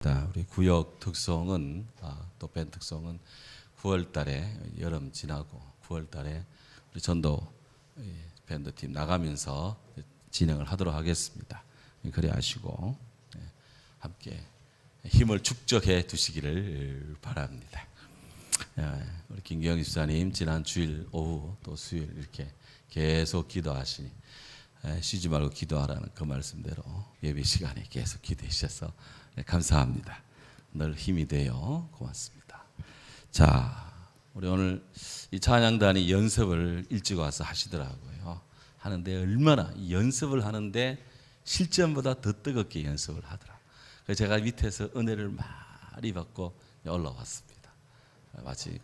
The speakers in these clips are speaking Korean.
우리 구역 특성은 또 밴드 특성은 9월달에 여름 지나고 9월달에 우리 전도 밴드팀 나가면서 진행을 하도록 하겠습니다. 그래 하시고 함께 힘을 축적해 두시기를 바랍니다. 우리 김경희 집사님 지난 주일 오후 또 수요일 이렇게 계속 기도하시니 쉬지 말고 기도하라는 그 말씀대로 예배 시간에 계속 기도해 주셔서 감사합니다. 늘 힘이 되어 고맙습니다. 자, 우리 오늘 이 찬양단이 연습을 일찍 와서 하시더라고요. 하는데 얼마나 연습을 하는데 실전보다 더 뜨겁게 연습을 하더라. 그래서 제가 밑에서 은혜를 많이 받고 올라왔습니다. 마치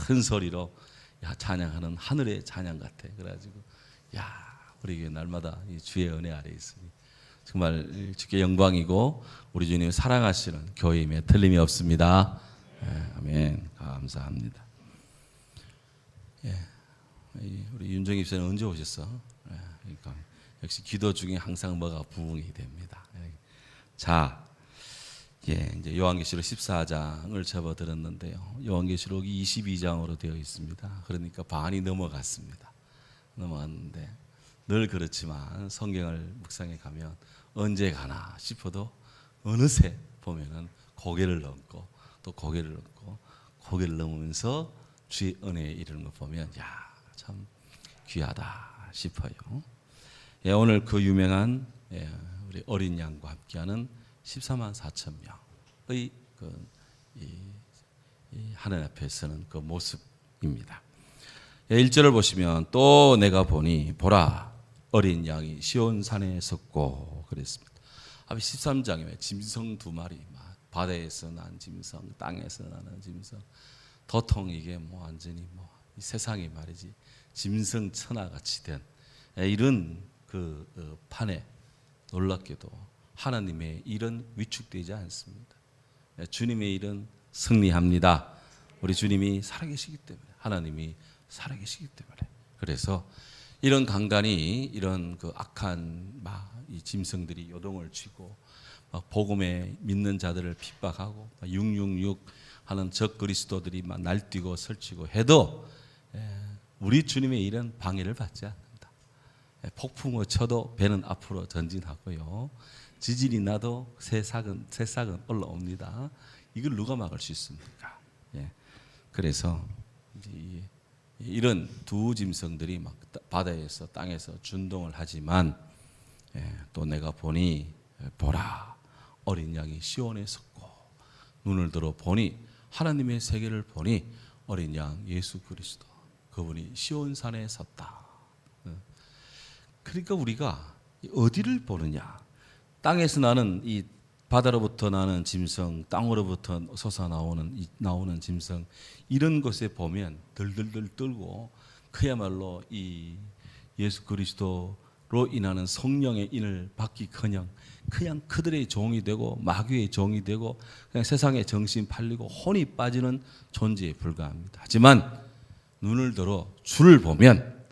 큰 소리로 찬양하는 하늘의 찬양 같아. 그래가지고 우리 교회 날마다 이 주의 은혜 아래 있으니 정말 주께 영광이고 우리 주님 사랑하시는 교회임에 틀림이 없습니다. 아멘. 감사합니다. 우리 윤정희 집사님 언제 오셨어? 그러니까 역시 기도 중에 항상 뭐가 부응이 됩니다. 자, 이제 요한계시록 14장을 접어들었는데요. 요한계시록이 22장으로 되어 있습니다. 그러니까 반이 넘어갔습니다. 넘어갔는데 늘 그렇지만 성경을 묵상해 가면 언제 가나 싶어도 어느새 보면은 고개를 넘고 또 고개를 넘고 고개를 넘으면서 주의 은혜에 이르는 거 보면 참 귀하다 싶어요. 오늘 그 유명한 우리 어린 양과 함께하는 14만 4천 명의 하늘 앞에 서는 그 모습입니다. 1절을 보시면 또 내가 보니 보라 어린 양이 시온산에 섰고 그랬습니다. 앞에 13장에 짐승 두 마리 바다에서 난 짐승 땅에서 나는 짐승 도통 이게 완전히 이 세상이 말이지 짐승 천하같이 된 이런 그 판에 놀랍게도 하나님의 일은 위축되지 않습니다. 주님의 일은 승리합니다. 우리 주님이 살아계시기 때문에 하나님이 살아계시기 때문에 그래서 이런 강단이 이런 그 악한 이 짐승들이 요동을 치고 복음에 믿는 자들을 핍박하고 666 하는 적 그리스도들이 날뛰고 설치고 해도 우리 주님의 일은 방해를 받지 않는다. 폭풍을 쳐도 배는 앞으로 전진하고요. 지진이 나도 새싹은 올라옵니다. 이걸 누가 막을 수 있습니까? 그래서 이런 두 짐승들이 막 바다에서 땅에서 준동을 하지만 또 내가 보니 보라 어린 양이 시온에 섰고 눈을 들어 보니 하나님의 세계를 보니 어린 양 예수 그리스도 그분이 시온산에 섰다. 그러니까 우리가 어디를 보느냐? 땅에서 나는 이 바다로부터 나는 짐승, 땅으로부터 나오는 짐승 이런 것에 보면 덜덜덜 떨고 그야말로 이 예수 그리스도로 인하는 성령의 인을 받기커녕 그냥 그들의 종이 되고 마귀의 종이 되고 그냥 세상에 정신 팔리고 혼이 빠지는 존재에 불과합니다. 하지만 눈을 들어 주를 보면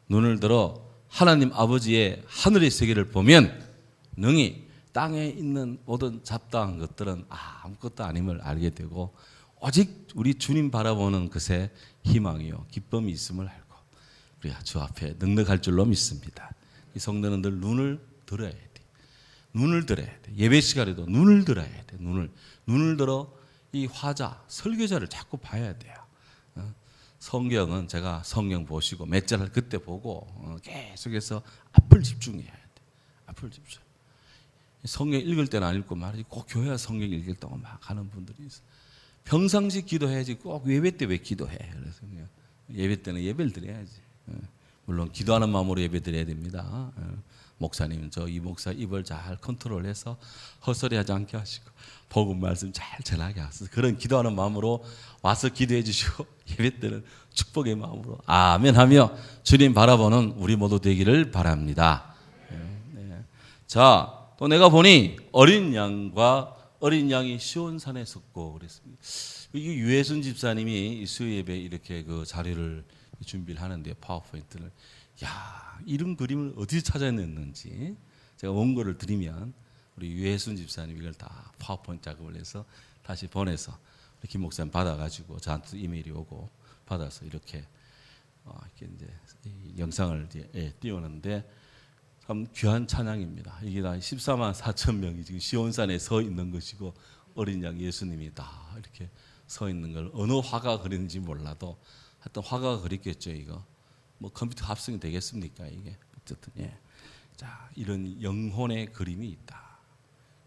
눈을 들어 하나님 아버지의 하늘의 세계를 보면 능히 땅에 있는 모든 잡다한 것들은 아무것도 아님을 알게 되고 오직 우리 주님 바라보는 것에 희망이요 기쁨이 있음을 알고 우리가 주 앞에 넉넉할 줄로 믿습니다. 이 성도는 늘 눈을 들어야 돼. 눈을 들어야 돼. 예배 시간에도 눈을 들어야 돼. 눈을 들어 이 화자 설교자를 자꾸 봐야 돼요. 성경은 제가 성경 보시고 몇 절 그때 보고 계속해서 앞을 집중해야 돼. 앞을 집중. 성경 읽을 때는 안 읽고 말이지 꼭 교회 성경 읽을 동안 막 하는 분들이 있어. 평상시 기도해야지 꼭 예배 때 왜 기도해? 그래서 그냥 예배 때는 예배를 드려야지. 물론 기도하는 마음으로 예배 드려야 됩니다. 목사님 이 목사 입을 잘 컨트롤해서 헛소리하지 않게 하시고 복음 말씀 잘 전하게 하셔서 그런 기도하는 마음으로 와서 기도해 주시고 예배 때는 축복의 마음으로 아멘하며 주님 바라보는 우리 모두 되기를 바랍니다. 자. 또 내가 보니 어린 양이 시온산에 섰고 그랬습니다. 이게 유해순 집사님이 수요 예배 이렇게 그 자료를 준비를 하는데 파워포인트를 이런 그림을 어디서 찾아냈는지 제가 원고를 드리면 우리 유혜순 집사님 이걸 다 파워포인트 작업을 해서 다시 보내서 김 목사님 받아가지고 저한테 이메일이 오고 받아서 이렇게 이제 이 영상을 띄우는데 참 귀한 찬양입니다. 이게 다 14만 4천 명이 지금 시온산에 서 있는 것이고 어린 양 예수님이 다 이렇게 서 있는 걸 어느 화가 그렸는지 몰라도 하여튼 화가가 그렸겠죠. 이거 뭐 컴퓨터 합성이 되겠습니까 이게. 어쨌든 자, 이런 영혼의 그림이 있다.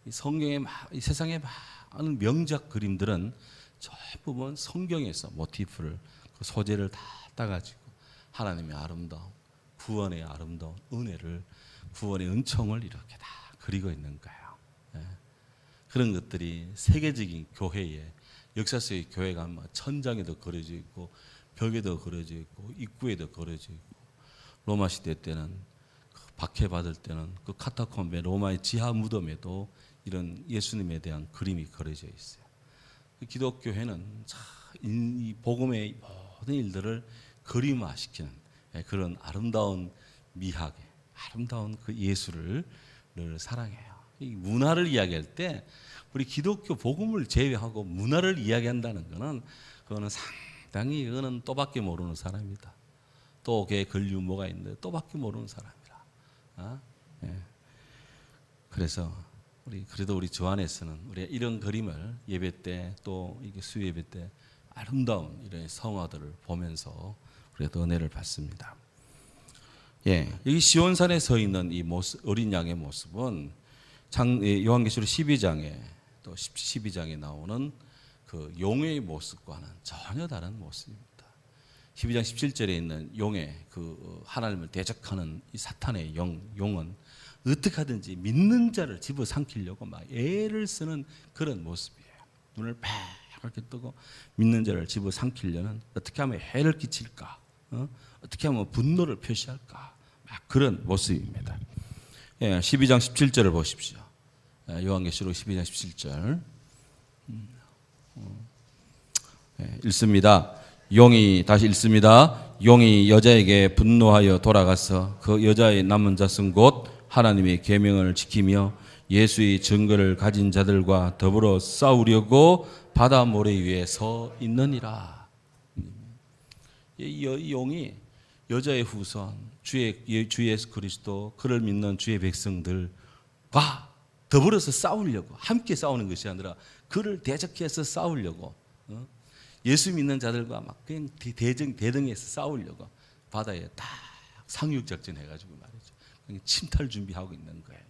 이 성경에 이 세상에 많은 명작 그림들은 전부 성경에서 모티프를 그 소재를 다 따가지고 하나님의 아름다움, 구원의 아름다움, 은혜를, 구원의 은총을 이렇게 다 그리고 있는 거예요. 그런 것들이 세계적인 교회에, 역사 속의 교회가 천장에도 그려져 있고 벽에도 그려져 있고 입구에도 그려져 있고, 로마 시대 때는 박해받을 때는 그 카타콤베 로마의 지하 무덤에도 이런 예수님에 대한 그림이 그려져 있어요. 기독교회는 이 복음의 모든 일들을 그림화시키는 그런 아름다운 미학의 아름다운 그 예수를 늘 사랑해요. 이 문화를 이야기할 때 우리 기독교 복음을 제외하고 문화를 이야기한다는 것은 그거는 상당히 이거는 또밖에 모르는 사람이다. 또 걔 걸류 뭐가 있는데 또밖에 모르는 사람이라. 그래서 그래도 우리 주 안에서는 우리 이런 그림을 예배 때 또 이게 수요 예배 때 아름다운 이런 성화들을 보면서 우리가 은혜를 받습니다. 여기 시온산에 서 있는 이 모습, 어린 양의 모습은 요한계시록 12장에 또 12장에 나오는 그 용의 모습과는 전혀 다른 모습입니다. 12장 17절에 있는 용의 그 하나님을 대적하는 이 사탄의 용은 어떻게 하든지 믿는 자를 집어삼키려고 막 애를 쓰는 그런 모습이에요. 눈을 빨갛게 뜨고 믿는 자를 집어삼키려는, 어떻게 하면 해를 끼칠까, 어떻게 하면 분노를 표시할까, 막 그런 모습입니다. 12장 17절을 보십시오. 요한계시록 12장 17절 읽습니다. 다시 읽습니다. 용이 여자에게 분노하여 돌아가서 그 여자의 남은 자손 곧 하나님의 계명을 지키며 예수의 증거를 가진 자들과 더불어 싸우려고 바다 모래 위에 서 있느니라. 이 용이 여자의 후손 주 예수 그리스도, 그를 믿는 주의 백성들과 더불어서 싸우려고, 함께 싸우는 것이 아니라 그를 대적해서 싸우려고, 예수 믿는 자들과 막 그냥 대등해서 싸우려고 바다에 딱 상륙 작전 해가지고 말이죠. 그냥 침탈 준비하고 있는 거예요.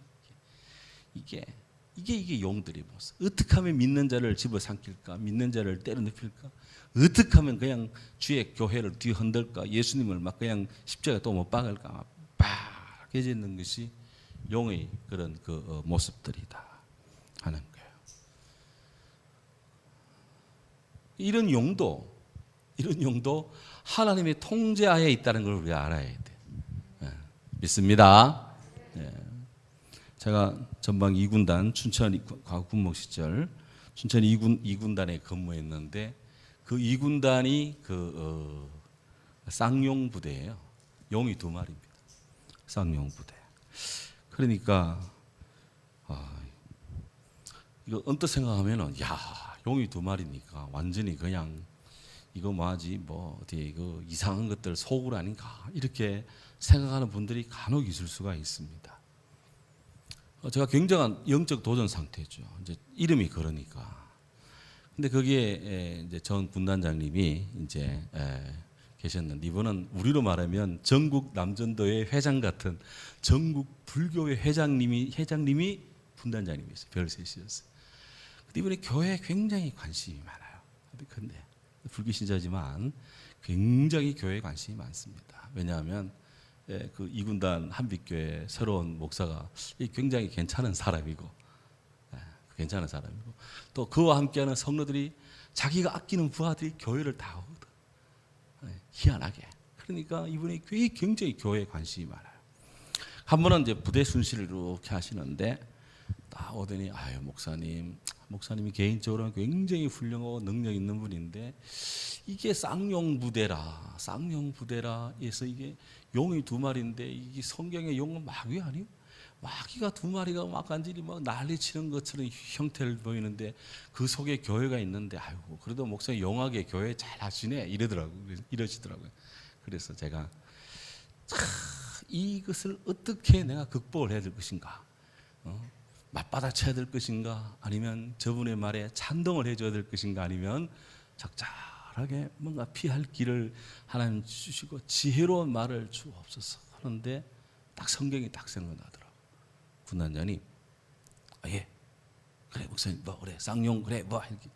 이게 용들의 모습. 어떻게 하면 믿는 자를 집어삼킬까? 믿는 자를 때려눕힐까? 어떻게 하면 그냥 주의 교회를 뒤흔들까? 예수님을 막 그냥 십자가에 또 못 박을까? 막 빠개져 있는 것이 용의 그런 그 모습들이다 하는 거예요. 이런 용도 하나님의 통제하에 있다는 걸 우리가 알아야 돼. 믿습니다. 제가 전방 2군단 춘천 군목 시절 춘천 2군단에 근무했는데 그 2군단이 쌍용 부대예요. 용이 2마리입니다. 쌍용 부대. 그러니까 이거 언뜻 생각하면은 용이 2마리니까 완전히 그냥 이거 뭐하지 어디 이거 이상한 것들 소굴 아닌가 이렇게 생각하는 분들이 간혹 있을 수가 있습니다. 제가 굉장한 영적 도전 상태죠. 이제 이름이 그러니까. 근데 거기에 이제 전 군단장님이 이제 계셨는데, 이분은 우리로 말하면 전국 남전도회 회장 같은 전국 불교회 회장님이 군단장님이었어요. 별셋이었어요. 근데 이분이 교회에 굉장히 관심이 많아요. 근데 불교신자지만 굉장히 교회에 관심이 많습니다. 왜냐하면 그 2군단 한빛교회 새로운 목사가 굉장히 괜찮은 사람이고 또 그와 함께하는 성도들이 자기가 아끼는 부하들이 교회를 다 오거든. 희한하게. 그러니까 이분이 굉장히 교회에 관심이 많아요. 한 번은 이제 부대 순시를 이렇게 하시는데 딱 오더니 목사님이 개인적으로 굉장히 훌륭하고 능력 있는 분인데 이게 쌍용 부대라 해서 이게 용이 2마리인데 이게 성경의 용은 마귀 아니요? 마귀가 두 마리가 막 간질이 막 난리치는 것처럼 형태를 보이는데 그 속에 교회가 있는데 아이고 그래도 목사님 용하게 교회 잘 하시네 이러시더라고요. 그래서 제가 이것을 어떻게 내가 극복을 해야 될 것인가, 맞받아쳐야 될 것인가, 아니면 저분의 말에 찬동을 해줘야 될 것인가, 아니면 적절하게 뭔가 피할 길을 하나님 주시고 지혜로운 말을 주옵소서 하는데 딱 성경이 딱 생각나더라고요. 군단장님, 예, 그래 목사님 뭐 그래 쌍용 그래 뭐 이렇게,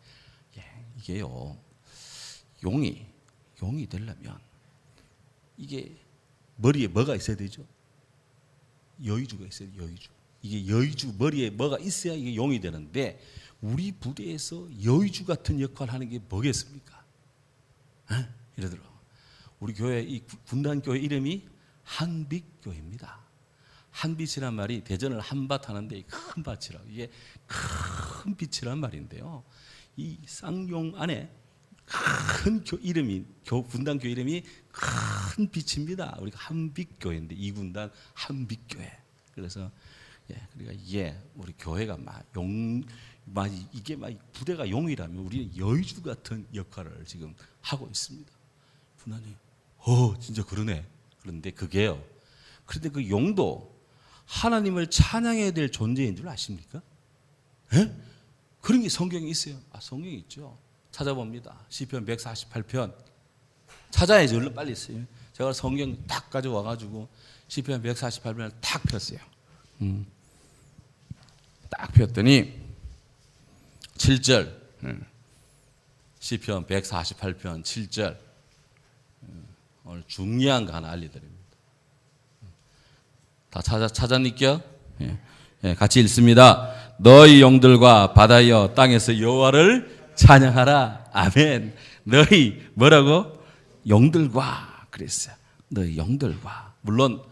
이게요 용이 되려면 이게 머리에 뭐가 있어야 되죠? 여의주가 있어야 돼요. 여의주. 이게 여의주 머리에 뭐가 있어야 이게 용이 되는데 우리 부대에서 여의주 같은 역할을 하는 게 뭐겠습니까? 이러더라고. 우리 교회 이 군단 교회 이름이 한빛교회입니다. 한빛이란 말이 대전을 한밭 하는데 큰 밭이라고, 이게 큰 빛이란 말인데요. 이 쌍용 안에 큰 이름이 군단교회 이름이 큰 빛입니다. 우리가 한빛교회인데 이 군단 한빛교회. 그래서 그러니까 우리 교회가 이게 부대가 용이라면 우리는 여의주 같은 역할을 지금 하고 있습니다. 군단이 진짜 그러네. 그런데 그게요. 그런데 그 용도 하나님을 찬양해야 될 존재인 줄 아십니까? 그런 게 성경에 있어요. 성경에 있죠. 찾아봅니다. 시편 148편 찾아야지. 얼른 빨리 있어요. 제가 성경 딱 가져와가지고 시편 148편을 딱 폈어요. 딱 폈더니 7절, 시편 148편 7절, 오늘 중요한 거 하나 알려드립니다. 다 찾았니까? 같이 읽습니다. 너희 용들과 바다여 땅에서 여호와를 찬양하라. 아멘. 너희 뭐라고? 용들과 그랬어요. 너희 용들과. 물론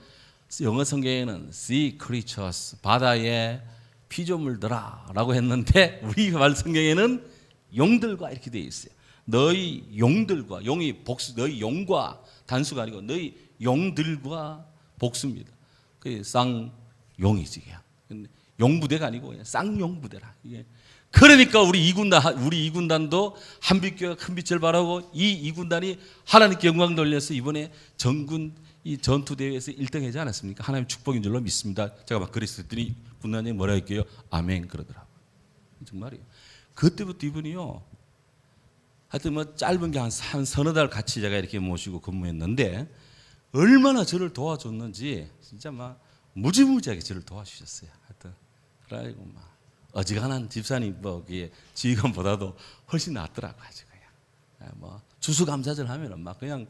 영어 성경에는 sea creatures, 바다에 피조물들아 라고 했는데 우리 말 성경에는 용들과 이렇게 되어 있어요. 너희 용들과, 용이 복수, 너희 용과 단수가 아니고 너희 용들과 복수입니다. 그 쌍용이지. 용부대가 아니고 그냥 쌍용부대라. 이게 그러니까 우리 이군단도 한빛교회가 큰 빛을 발하고 이 군단이 하나님께 영광 돌려서 이번에 전군 이 전투 대회에서 1등 하지 않았습니까? 하나님 축복인 줄로 믿습니다. 제가 막 그랬더니 군단장이 뭐라 할게요? 아멘 그러더라고요. 정말이에요. 그때부터 이분이요. 하여튼 뭐 짧은 게 한 서너 달 같이 제가 이렇게 모시고 근무했는데 얼마나 저를 도와줬는지 진짜 막 무지무지하게 저를 도와주셨어요. 하여튼 그래가지고 막 어지간한 집사님 지휘관보다도 훨씬 낫더라고. 아주 그냥 뭐 주수감사절 하면은 막 그냥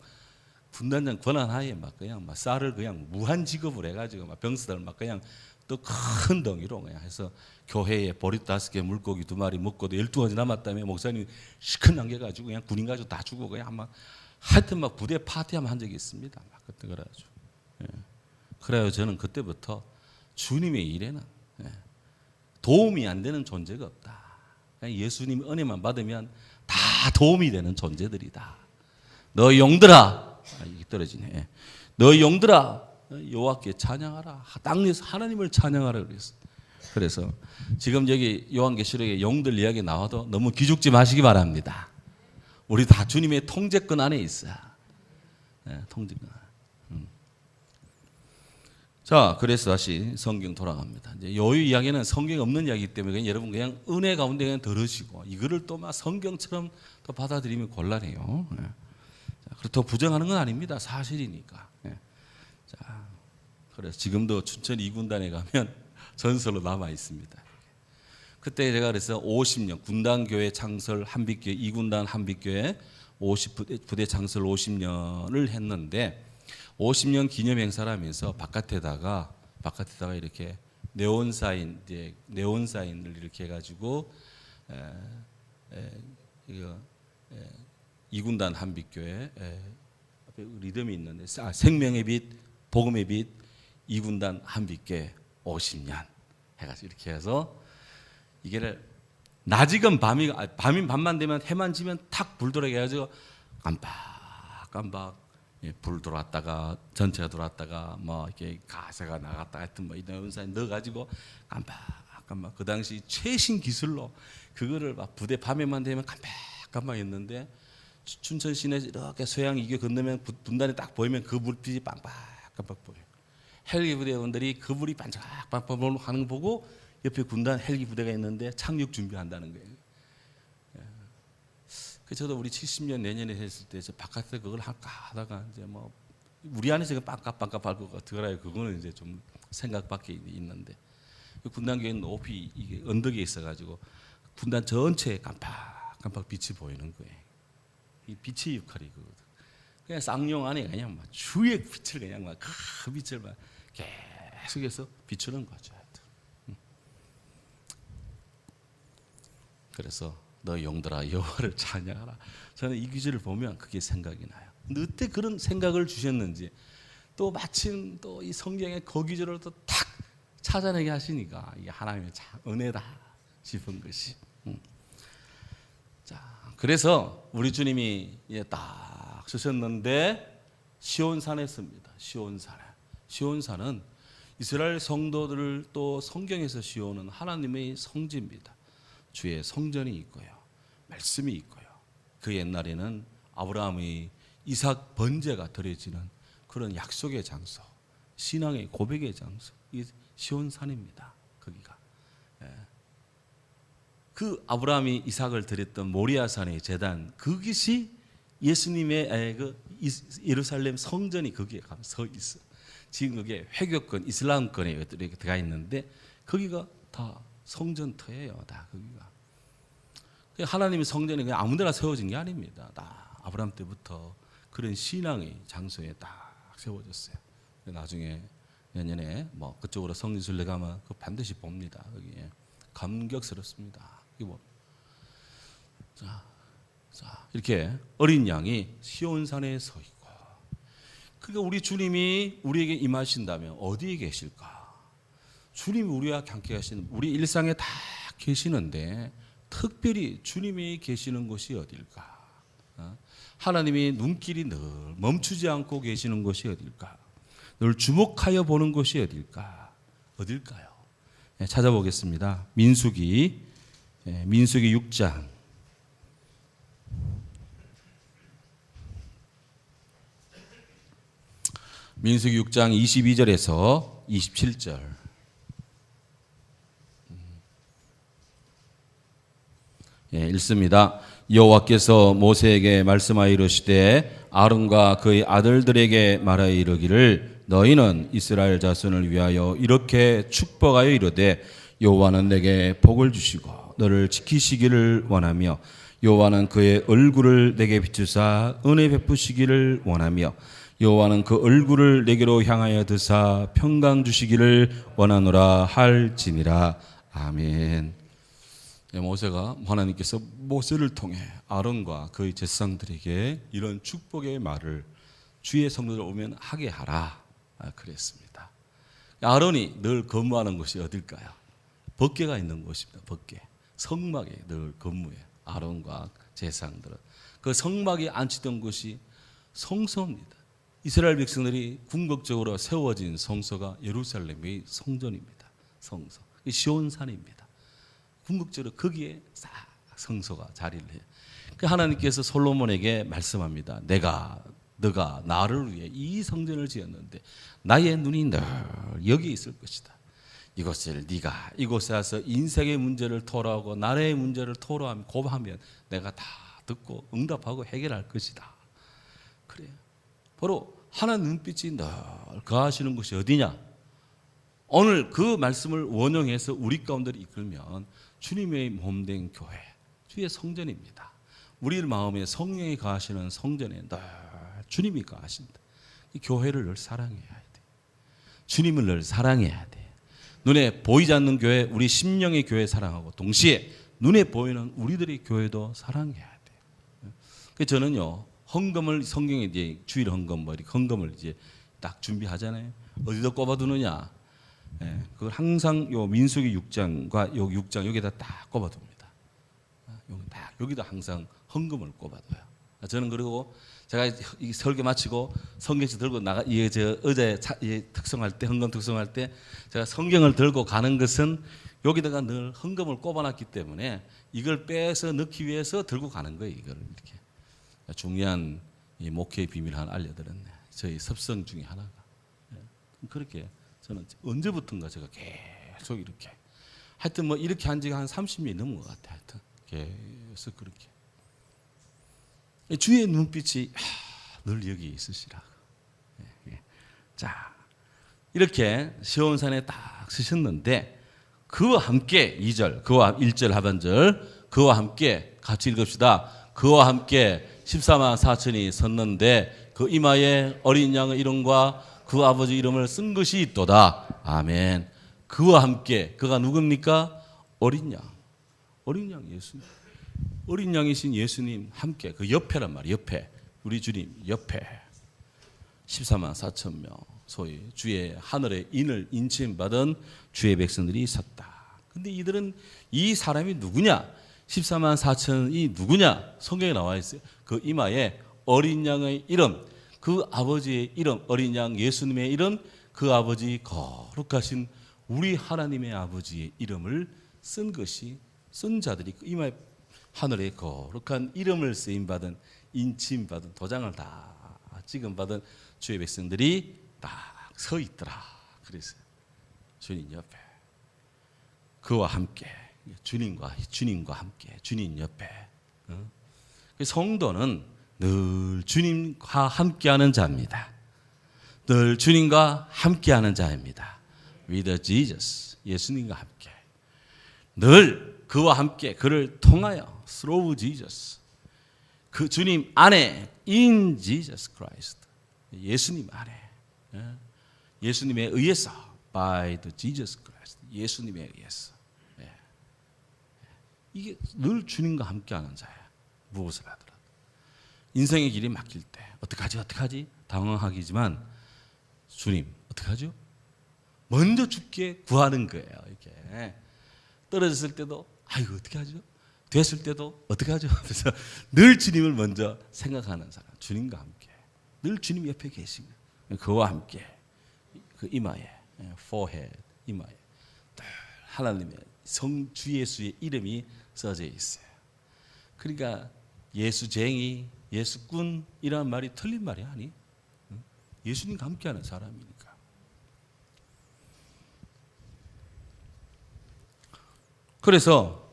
군단장 권한하에 막 그냥 막 쌀을 그냥 무한 지급을 해가지고 막 병사들 막 그냥 또 큰 덩이로 그냥 해서 교회에 보릿 5개 물고기 2마리 먹고도 12가지 남았다며 목사님 시큰 남겨가지고 그냥 군인 가지고 다 주고 그냥 막 하여튼 막 부대 파티하면 한 적이 있습니다. 막 그때 그래가지고 그래요. 저는 그때부터 주님의 일에는 도움이 안 되는 존재가 없다. 예수님 은혜만 받으면 다 도움이 되는 존재들이다. 너희 용들아, 이게 떨어지네. 너희 용들아, 여호와께 찬양하라. 땅에서 하나님을 찬양하라 그랬어. 그래서 지금 여기 요한계시록에 용들 이야기 나와도 너무 기죽지 마시기 바랍니다. 우리 다 주님의 통제권 안에 있어. 통제권. 자, 그래서 다시 성경 돌아갑니다. 이제 여유 이야기는 성경에 없는 이야기이기 때문에 그냥 여러분 그냥 은혜 가운데 그냥 들으시고 이거를 또 막 성경처럼 또 받아들이면 곤란해요. 그렇다고 부정하는 건 아닙니다. 사실이니까. 자, 그래서 지금도 춘천 2군단에 가면 전설로 남아 있습니다. 그때 제가 그래서 50년 군단교회 창설 한빛교회 2군단 한빛교회 50부대 창설 50년을 했는데 50년 기념 행사를 하면서 바깥에다가 이렇게 네온사인을 이렇게 해가지고 이거 2군단 한빛교회 앞에 리듬이 있는데 생명의 빛, 복음의 빛, 2군단 한빛교회 50년 해가지고 이렇게 해서 이게 낮이건 밤만 되면 해만 지면 탁 불 들어오게 해가지고 깜빡깜빡 불 들어왔다가 전체가 들어왔다가 뭐 이렇게 가세가 나갔다 하여튼 뭐 이런 은사에 넣어가지고 깜빡깜빡 그 당시 최신 기술로 그거를 막 부대 밤에만 되면 깜빡깜빡 했는데 춘천 시내에서 이렇게 소양 이게 건너면 분단이 딱 보이면 그 불빛이 깜빡깜빡 보여요. 헬기 부대원들이 그 불이 반짝반짝 하는 거 보고 옆에 군단 헬기 부대가 있는데 착륙 준비한다는 거예요. 그 저도 우리 70년 내년에 했을 때 저 바깥에서 그걸 할까 하다가 이제 뭐 우리 안에서 빵깍빵깍 할 것 같더라고요. 그거는 이제 좀 생각 밖에 있는데 그 군단 교회는 높이 이게 언덕에 있어가지고 군단 전체에 깜빡깜빡 빛이 보이는 거예요. 이 빛의 역할이 그거든. 그냥 쌍용 안에 그냥 막 주의 빛을 그냥 막 그 빛을 막 계속해서 비추는 거죠. 그래서 너 용들아 여호와를 찬양하라. 저는 이 구절을 보면 그게 생각이 나요. 근데 어때 그런 생각을 주셨는지 또 마침 또 이 성경의 그 구절을 또 탁 찾아내게 하시니까 이게 하나님의 참 은혜다 싶은 것이. 자, 그래서 우리 주님이 딱 주셨는데 시온산에 씁니다. 시온산은 이스라엘 성도들을 또 성경에서 시온은 하나님의 성지입니다. 주의 성전이 있고요. 말씀이 있고요. 그 옛날에는 아브라함의 이삭 번제가 드려지는 그런 약속의 장소, 신앙의 고백의 장소, 이 시온산입니다. 거기가. 그 아브라함이 이삭을 드렸던 모리아산의 제단, 그것이 예수님의 그 예루살렘 성전이 거기에 가면 서 있어. 지금 그게 회교권, 이슬람권에 이렇게 들어가 있는데 거기가 다 성전터예요. 다 거기가. 하나님의 성전이 그냥 아무데나 세워진 게 아닙니다. 다 아브라함 때부터 그런 신앙의 장소에 딱 세워졌어요. 나중에 내년에 뭐 그쪽으로 성지순례 가면 그 반드시 봅니다. 거기에 감격스럽습니다. 이거 자 이렇게 어린 양이 시온산에 서 있고, 그러니까 우리 주님이 우리에게 임하신다면 어디에 계실까? 주님이 우리와 함께 하시는 우리 일상에 다 계시는데 특별히 주님이 계시는 곳이 어딜까? 하나님이 눈길이 늘 멈추지 않고 계시는 곳이 어딜까? 늘 주목하여 보는 곳이 어딜까? 어딜까요? 찾아보겠습니다. 민수기 6장. 민수기 6장 22절에서 27절. 읽습니다. 여호와께서 모세에게 말씀하여 이르시되 아론과 그의 아들들에게 말하여 이르기를 너희는 이스라엘 자손을 위하여 이렇게 축복하여 이르되 여호와는 내게 복을 주시고 너를 지키시기를 원하며 여호와는 그의 얼굴을 내게 비추사 은혜 베푸시기를 원하며 여호와는 그 얼굴을 내게로 향하여 드사 평강 주시기를 원하노라 할지니라. 아멘. 모세가 하나님께서 모세를 통해 아론과 그의 제사장들에게 이런 축복의 말을 주의 성도들 오면 하게 하라 그랬습니다. 아론이 늘 근무하는 곳이 어딜까요? 법궤가 있는 곳입니다. 법궤. 성막에 늘 근무해요. 아론과 제사장들은 그 성막에 앉히던 곳이 성소입니다. 이스라엘 백성들이 궁극적으로 세워진 성소가 예루살렘의 성전입니다. 성소. 시온산입니다. 궁극적으로 거기에 싹 성소가 자리를 해요. 그 하나님께서 솔로몬에게 말씀합니다. 너가 나를 위해 이 성전을 지었는데 나의 눈이 늘 여기 있을 것이다. 이곳을 네가 이곳에 와서 인생의 문제를 토로하고 나라의 문제를 토로하면 고하면 내가 다 듣고 응답하고 해결할 것이다. 그래요. 바로 하나님 눈빛이 늘 거하시는 곳이 어디냐? 오늘 그 말씀을 원용해서 우리 가운데를 이끌면 주님의 몸된 교회, 주의 성전입니다. 우리 마음에 성령이 거하시는 성전에 늘 주님이 거하신다. 이 교회를 늘 사랑해야 돼. 주님을 늘 사랑해야 돼. 눈에 보이지 않는 교회, 우리 심령의 교회 사랑하고 동시에 눈에 보이는 우리들의 교회도 사랑해야 돼. 그래서 저는요, 헌금을 성경에 이제 주일 헌금 뭐 이렇게 헌금을 이제 딱 준비하잖아요. 어디다 꼽아두느냐? 그걸 항상 요 민수기 6장과 요 6장 여기다 딱 꼽아둡니다. 여기다 항상 헌금을 꼽아둬요. 저는 그리고 제가 이 설교 마치고 성경책 들고 어제 특성할 때, 헌금 특성할 때 제가 성경을 들고 가는 것은 여기다가 늘 헌금을 꼽아놨기 때문에 이걸 빼서 넣기 위해서 들고 가는 거예요. 이걸 이렇게 중요한 이 목회의 비밀을 하나 알려드렸네. 저희 습성 중에 하나가. 그렇게 저는 언제부턴가 제가 계속 이렇게 하여튼 뭐 이렇게 한 지가 한 30년이 넘은 것 같아요. 하여튼 계속 그렇게 주의 눈빛이 늘 여기 있으시라고. 자, 이렇게 시온산에 딱 서셨는데 그와 함께 2절, 그와 1절 하반절, 그와 함께 같이 읽읍시다. 그와 함께 14만 4천이 섰는데 그 이마에 어린 양의 이름과 그 아버지 이름을 쓴 것이 있도다. 아멘. 그와 함께, 그가 누굽니까? 어린 양. 어린 양 예수님. 어린 양이신 예수님 함께, 그 옆에란 말이에요. 옆에. 우리 주님 옆에 14만 4천 명 소위 주의 하늘의 인을 인침받은 주의 백성들이 섰다. 근데 이들은 이 사람이 누구냐? 14만 4천이 누구냐? 성경에 나와 있어요. 그 이마에 어린 양의 이름, 그 아버지의 이름, 어린 양 예수님의 이름, 그 아버지 거룩하신 우리 하나님의 아버지의 이름을 쓴 것이, 쓴 자들이 그 이마에 하늘의 거룩한 이름을 쓰임받은, 인침받은, 도장을 다 찍음받은 주의 백성들이 딱 서 있더라. 그래서 주님 옆에 그와 함께, 주님과 함께, 주님 옆에. 성도는 늘 주님과 함께하는 자입니다. 늘 주님과 함께하는 자입니다. With Jesus, 예수님과 함께. 늘 그와 함께, 그를 통하여 through Jesus, 그 주님 안에 in Jesus Christ, 예수님 안에, 예수님에 의해서 by the Jesus Christ, 예수님에 의해서. 이게 늘 주님과 함께하는 자야. 무엇을 하더라도 인생의 길이 막힐 때 어떡하지 당황하기지만 주님 어떡하죠? 먼저 주께 구하는 거예요. 이렇게 떨어졌을 때도 아이고 어떡하죠? 됐을 때도 어떡하죠? 그래서 늘 주님을 먼저 생각하는 사람, 주님과 함께 늘 주님 옆에 계신 거예요. 그와 함께 그 이마에, forehead, 이마에 하나님의 주 예수의 이름이 써져 있어요. 그러니까 예수쟁이, 예수꾼이라는 말이 틀린 말이 아니. 예수님과 함께하는 사람이니까. 그래서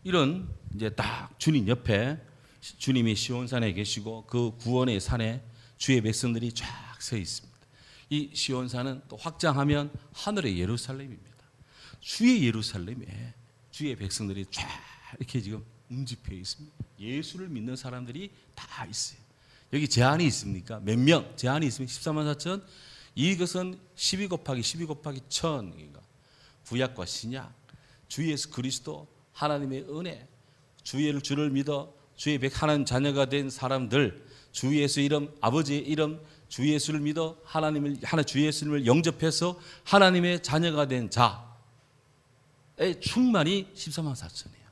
이런 이제 딱 주님 옆에 주님이 시온산에 계시고 그 구원의 산에 주의 백성들이 쫙 서 있습니다. 이 시온산은 또 확장하면 하늘의 예루살렘입니다. 주의 예루살렘에 주의 백성들이 쫙 이렇게 지금 응집해 있습니다. 예수를 믿는 사람들이 다 있어요. 여기 제한이 있습니까? 몇 명? 제한이 있습니까? 14만 4천? 이것은 12 곱하기 12 곱하기 1000. 구약과 신약, 주 예수 그리스도, 하나님의 은혜, 주를 믿어 주의 하나님 자녀가 된 사람들, 주 예수 이름, 아버지의 이름, 주 예수를 믿어 주 예수님을 영접해서 하나님의 자녀가 된 자의 충만이 14만 4천이에요.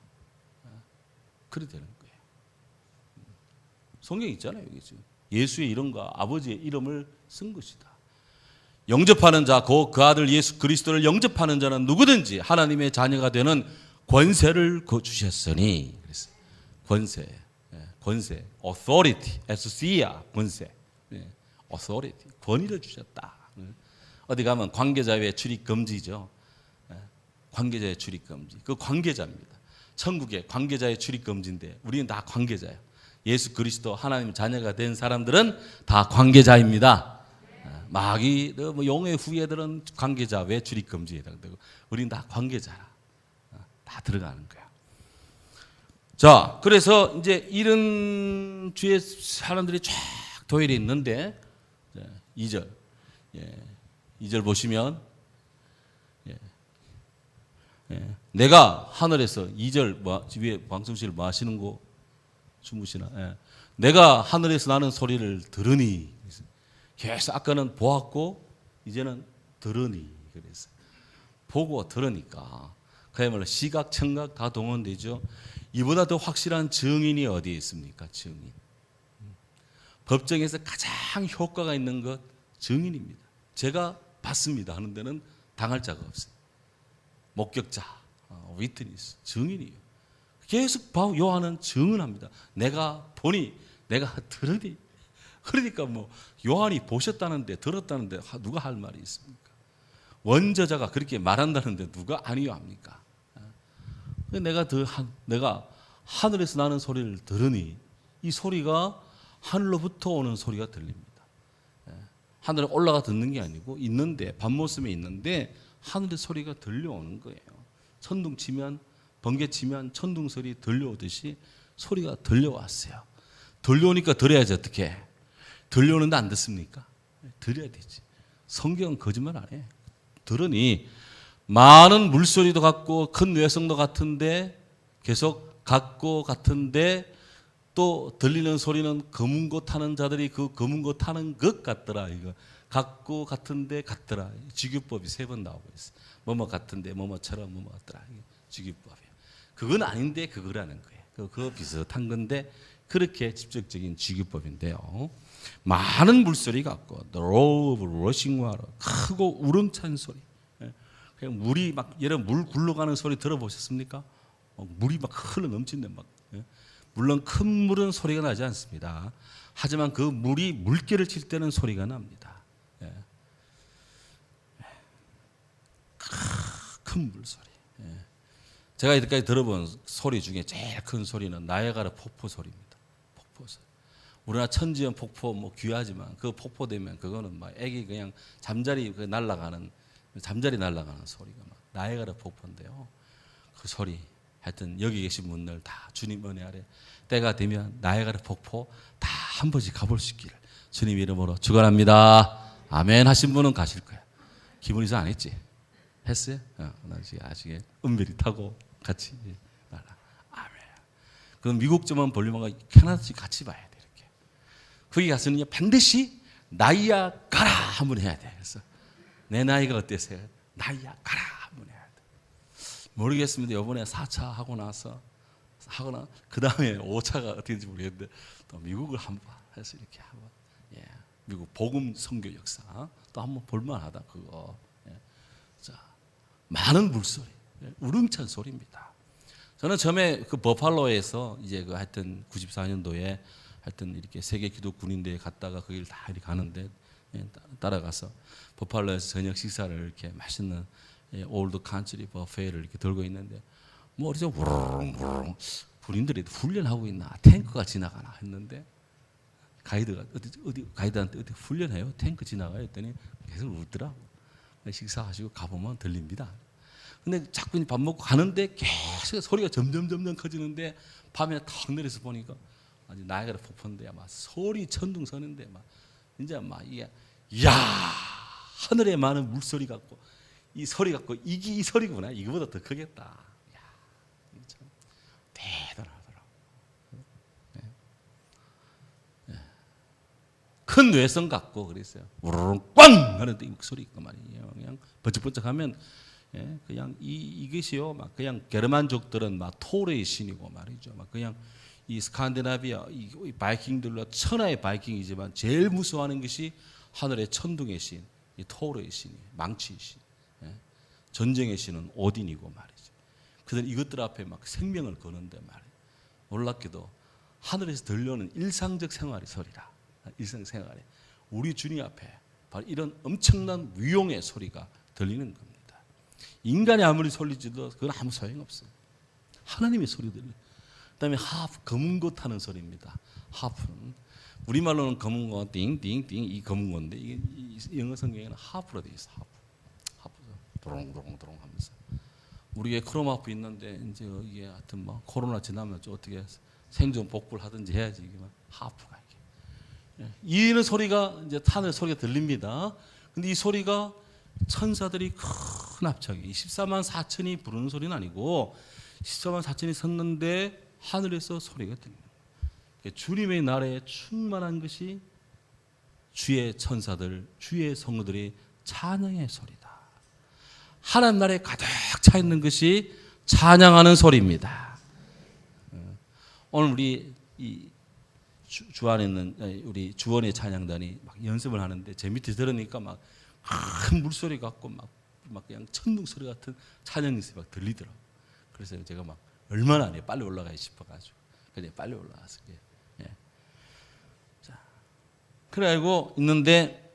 그래 되는 거예요. 성경 있잖아요. 여기 지금 예수의 이름과 아버지의 이름을 쓴 것이다. 영접하는 자, 그 아들 예수 그리스도를 영접하는 자는 누구든지 하나님의 자녀가 되는 권세를 주셨으니. 그래서 권세, authority, exousia, 권세, authority, 권위를 주셨다. 어디 가면 관계자의 출입 금지죠. 관계자의 출입 금지. 그 관계자입니다. 천국의 관계자의 출입 금지인데 우리는 다 관계자예요. 예수 그리스도 하나님 자녀가 된 사람들은 다 관계자입니다. 마귀, 용의 후예들은 관계자 왜 출입 금지에 해당되고 우리는 다 관계자라. 다 들어가는 거야. 자, 그래서 이제 이런 주의 사람들이 쫙 도열이 있는데 2절, 2절 보시면 내가 하늘에서 2절 위에 방송실 뭐 하시는 거 주무시나? 내가 하늘에서 나는 소리를 들으니. 계속 아까는 보았고 이제는 들으니. 그래서 보고 들으니까 그야말로 시각, 청각 다 동원되죠. 이보다 더 확실한 증인이 어디에 있습니까? 증인. 법정에서 가장 효과가 있는 것 증인입니다. 제가 봤습니다 하는 데는 당할 자가 없어요. 목격자, 위트니스, 증인이에요. 계속 요한은 증언합니다. 내가 보니, 내가 들으니. 그러니까 뭐 요한이 보셨다는데 들었다는데 누가 할 말이 있습니까? 원저자가 그렇게 말한다는데 누가 아니요 합니까? 내가 하늘에서 나는 소리를 들으니 이 소리가 하늘로부터 오는 소리가 들립니다. 하늘에 올라가 듣는 게 아니고 있는데 밤모습에 있는데 하늘의 소리가 들려오는 거예요. 천둥 치면 번개 치면 천둥 소리 들려오듯이 소리가 들려왔어요. 들려오니까 들어야지 어떻게? 들려오는데 안 듣습니까? 들어야 되지. 성경은 거짓말 안 해. 들으니 많은 물소리도 같고 큰 외성도 같은데 계속 같고 같은데 또 들리는 소리는 검은 것 타는 자들이 그 검은 것 타는 것 같더라. 이거 같고 같은데 같더라. 직유법이 3번 나오고 있어. 뭐뭐 같은데 뭐뭐처럼 뭐뭐 같더라. 직유법이에요. 그건 아닌데 그거라는 거예요. 그거 비슷한 건데 그렇게 직접적인 직유법인데요. 많은 물소리 같고 the roar of rushing water, 크고 우렁찬 소리. 그냥 물이 막 여러분 물 굴러가는 소리 들어보셨습니까? 물이 막 흘러 넘치는데 막. 물론 큰 물은 소리가 나지 않습니다. 하지만 그 물이 물결을 칠 때는 소리가 납니다. 큰 물소리. 제가 이때까지 들어본 소리 중에 제일 큰 소리는 나이아가라 폭포 소리입니다. 폭포 소리. 우리나라 천지연 폭포 뭐 귀하지만 그 폭포 되면 그거는 막 애기 그냥 잠자리 날아가는 소리가 막 나이아가라 폭포인데요. 그 소리. 하여튼 여기 계신 분들 다 주님 은혜 아래 때가 되면 나이아가라 폭포 다 한 번씩 가볼 수 있기를 주님 이름으로 축원합니다. 아멘 하신 분은 가실 거야. 기분 이상 안 했지? 했어요? 나 지금 아직 은별이 타고 같이 날아. 아멘. 그럼 미국 점만 볼륨하고 캐나다씩 같이 봐야 돼 이렇게. 거기 가서는 반드시 나이아가라 한번 해야 돼. 그래서 내 나이가 어때세요? 나이아가라 한번 해야 돼. 모르겠습니다. 이번에 4차 하고 나서 하거나 그 다음에 5차가 어떻게 될지 모르겠는데 또 미국을 한번 해서 이렇게 한번 미국 복음 선교 역사 또 한번 볼만하다 그거. 자 많은 물소리, 우렁찬 소리입니다. 저는 처음에 그 버팔로에서 이제 그 하여튼 94년도에 하여튼 이렇게 세계 기독 군인대에 갔다가 거기를 다 이렇게 가는데 따라가서 버팔로에서 저녁 식사를 이렇게 맛있는 올드 칸트리 버페를 이렇게 들고 있는데 뭐 어디서 우르릉 군인들이 훈련하고 있나 탱크가 지나가나 했는데 가이드가 어디 가이드한테 어디 훈련해요? 탱크 지나가요? 했더니 계속 웃더라고. 식사하시고 가보면 들립니다. 근데 자꾸 밥 먹고 가는데 계속 소리가 점점 커지는데 밤에 탁 내려서 보니까 아주 나이아가라 폭포인데 막 소리 천둥 서는데 막 이제 막 이게 야 하늘에 많은 물소리 같고 이 소리 같고 이게 이 소리구나. 이거보다 더 크겠다. 야, 참 대단하더라고. 큰 뇌성 같고 그랬어요. 우르릉 꽝 하는데 이 소리 있고 말이에요. 그냥 번쩍번쩍하면 그냥 이것이요. 막 그냥 게르만족들은 막 토르의 신이고 말이죠. 막 그냥 이 스칸디나비아 이 바이킹들로 천하의 바이킹이지만 제일 무서워하는 것이 하늘의 천둥의 신, 이 토르의 신이 망치의 신. 전쟁의 신은 오딘이고 말이죠. 그들 이것들 앞에 막 생명을 거는데 말이에요. 놀랍게도 하늘에서 들려오는 일상적 생활의 소리라. 일상생활에 우리 주님 앞에 바로 이런 엄청난 위용의 소리가 들리는 겁니다. 인간이 아무리 소리지도 그건 아무 소용없어요. 하나님의 소리 들려요. 그다음에 하프, 검은 것 하는 소리입니다. 하프는 우리말로는 검은 거 띵띵띵 이 검은 건데 이게 영어 성경에는 하프로 되어 있어. 하프 도롱도롱도롱 하면서 우리가 크로마프 있는데 이제 이게 하여튼 뭐 코로나 지나면 좀 어떻게 생존 복구를 하든지 해야지 이게 막 하프가 이게 이는 소리가 이제 하늘 소리가 들립니다. 근데 이 소리가 천사들이 큰 합창이 14만 4천이 부르는 소리는 아니고 14만 4천이 섰는데 하늘에서 소리가 들립니다. 주님의 나라에 충만한 것이 주의 천사들, 주의 성도들이 찬양의 소리다. 하나님 나라에 가득 차 있는 것이 찬양하는 소리입니다. 오늘 우리 이 주 안에 있는 우리 주원의 찬양단이 막 연습을 하는데 제 밑에 들으니까 막 큰 물소리 같고 막 그냥 천둥 소리 같은 찬양이 막 들리더라고. 그래서 제가 막 얼마나 안 해 빨리 올라가야 싶어가지고 그냥 빨리 올라가서 예. 자 그래가지고 있는데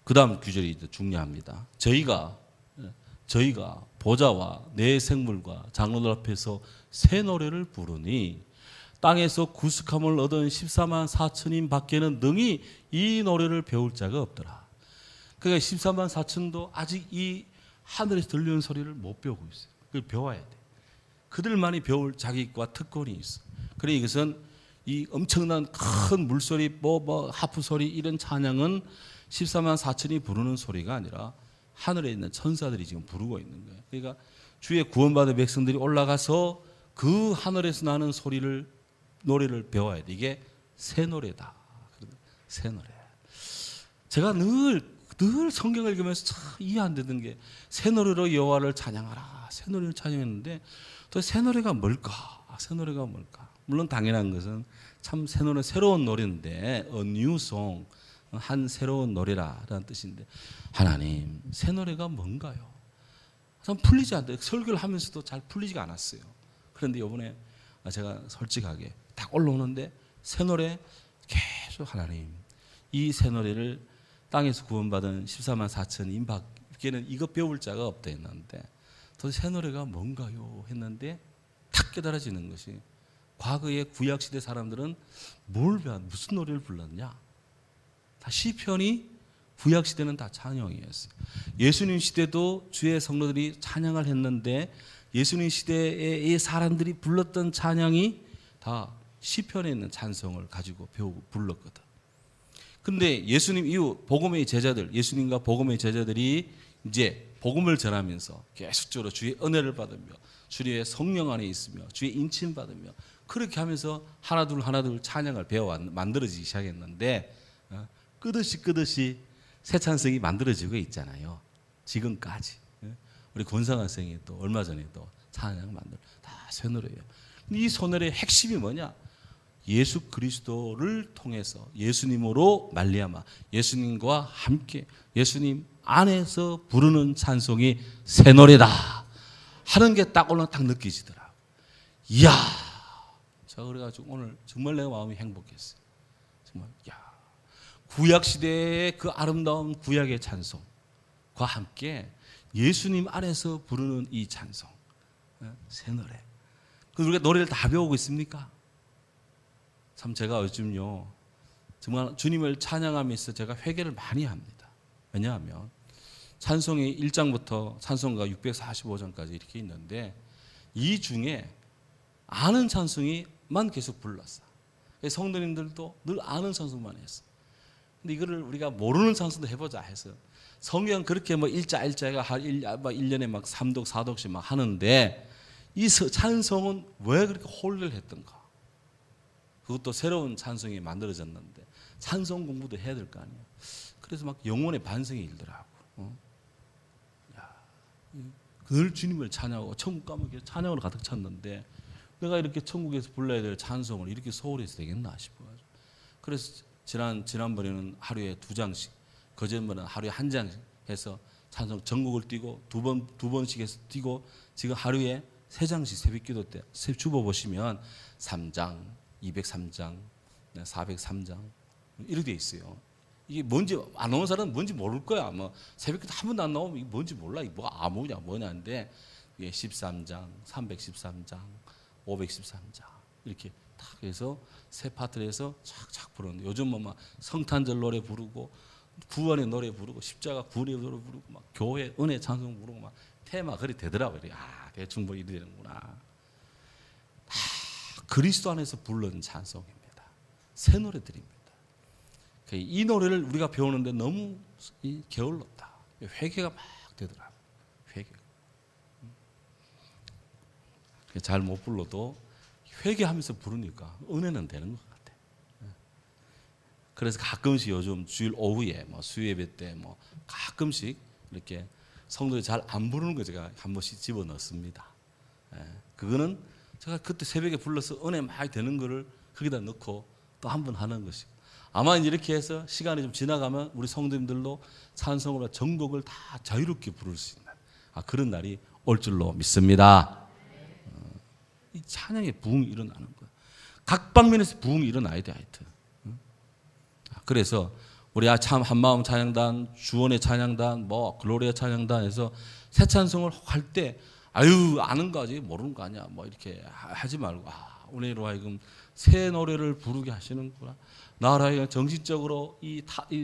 그 다음 구절이 중요합니다. 저희가 보좌와 내 생물과 장로들 앞에서 새 노래를 부르니 땅에서 구속함을 얻은 14만 4천인 밖에는 능히 이 노래를 배울 자가 없더라. 그러니까 14만 4천도 아직 이 하늘에서 들리는 소리를 못 배우고 있어요. 그걸 배워야 돼. 그들만이 배울 자격과 특권이 있어. 그래 이것은 이 엄청난 큰 물소리, 하프 소리 이런 찬양은 14만 4천이 부르는 소리가 아니라 하늘에 있는 천사들이 지금 부르고 있는 거예요. 그러니까 주의 구원받은 백성들이 올라가서 그 하늘에서 나는 노래를 배워야 돼. 이게 새 노래다. 새 노래. 제가 늘 성경을 읽으면서 참 이해 안 되던 게 새 노래로 여호와를 찬양하라. 새 노래를 찬양했는데 또 새 노래가 뭘까? 새 노래가 뭘까? 물론 당연한 것은 참 새 노래 새로운 노래인데 a new song 한 새로운 노래라라는 뜻인데 하나님 새 노래가 뭔가요? 참 풀리지 않아요. 설교를 하면서도 잘 풀리지가 않았어요. 그런데 이번에 제가 솔직하게 딱 올라오는데 새 노래 계속 하나님 이 새 노래를 땅에서 구원받은 14만 4천인 밖에는 이거 배울 자가 없다 했는데 도대체 새 노래가 뭔가요? 했는데 탁 깨달아지는 것이 과거의 구약시대 사람들은 무슨 노래를 불렀냐? 다 시편이 구약시대는 다 찬양이었어요. 예수님 시대도 주의 성도들이 찬양을 했는데 예수님 시대의 사람들이 불렀던 찬양이 다 시편에 있는 찬송을 가지고 배우고 불렀거든. 근데 예수님 이후 예수님과 복음의 제자들이 이제 복음을 전하면서 계속적으로 주의 은혜를 받으며 주의 성령 안에 있으며 주의 인침 받으며 그렇게 하면서 하나둘 찬양을 만들어지기 시작했는데 끄듯이 새 찬송이 만들어지고 있잖아요. 지금까지. 우리 권상환 선생이 또 얼마 전에 또 찬양 다 새 노래예요. 이 새 노래의 핵심이 뭐냐? 예수 그리스도를 통해서 예수님으로 말미암아 예수님과 함께 예수님 안에서 부르는 찬송이 새 노래다 하는 게 딱 느껴지더라고요. 이야, 자 그래가지고 오늘 정말 내 마음이 행복했어요. 정말 구약 시대의 그 아름다운 구약의 찬송과 함께 예수님 안에서 부르는 이 찬송, 새 노래. 우리가 노래를 다 배우고 있습니까? 참 제가 요즘요 정말 주님을 찬양하면서 제가 회개를 많이 합니다. 왜냐하면 찬송이 1장부터 찬송가 645장까지 이렇게 있는데 이 중에 아는 찬송이만 계속 불렀어. 성도님들도 늘 아는 찬송만 했어. 근데 이거를 우리가 모르는 찬송도 해보자 해서 성경 그렇게 일자가 1년에 막 3독 4독씩 막 하는데 이 찬송은 왜 그렇게 홀를 했던가? 그것도 새로운 찬송이 만들어졌는데 찬송 공부도 해야 될 거 아니에요. 그래서 막 영혼의 반성이 일더라고. 늘 주님을 찬양하고 천국 가면 찬양으로 가득 찼는데 내가 이렇게 천국에서 불러야 될 찬송을 이렇게 소홀히 해서 되겠나 싶어가지고 그래서 지난번에는 하루에 2장씩 그전번에는 하루에 1장 해서 찬송 전국을 뛰고 두 번씩 해서 뛰고 지금 하루에 3장씩 새벽기도 때 주보 보시면 3장 203장, 403장 이렇게 돼 있어요. 이게 뭔지 안 나온 사람은 뭔지 모를 거야. 새벽기도 한 번도 안 나오면 이게 뭔지 몰라. 이게 뭐냐인데 이게 13장, 313장, 513장 이렇게 딱 해서 세 파트를 해서 착착 부르는데 요즘 성탄절 노래 부르고 구원의 노래 부르고 십자가 구원의 노래 부르고 막 교회 은혜 찬송 부르고 막 테마 그리 되더라고요. 대충 이래 되는구나. 그리스도 안에서 부르는 찬송입니다. 새 노래들입니다. 이 노래를 우리가 배우는데 너무 게을렀다. 회개가 막 되더라고요. 회개가. 잘 못 불러도 회개하면서 부르니까 은혜는 되는 것 같아. 그래서 가끔씩 요즘 주일 오후에 수요예배 때 가끔씩 이렇게 성도들이 잘 안 부르는 거 제가 한 번씩 집어 넣습니다. 그거는 제가 그때 새벽에 불러서 은혜 많이 되는 거를 거기다 넣고 또 한 번 하는 것이고, 아마 이렇게 해서 시간이 좀 지나가면 우리 성도님들도 찬송과 정곡을 다 자유롭게 부를 수 있는 그런 날이 올 줄로 믿습니다. 이 찬양의 부흥이 일어나는 거야. 각 방면에서 부흥이 일어나야 돼. 하여튼. 그래서 우리 참 한마음 찬양단, 주원의 찬양단, 뭐 글로리아 찬양단에서 새 찬송을 할 때 아는 거지 모르는 거 아니야 뭐 이렇게 하지 말고 오늘로 하여금 새 노래를 부르게 하시는구나. 나라 정신적으로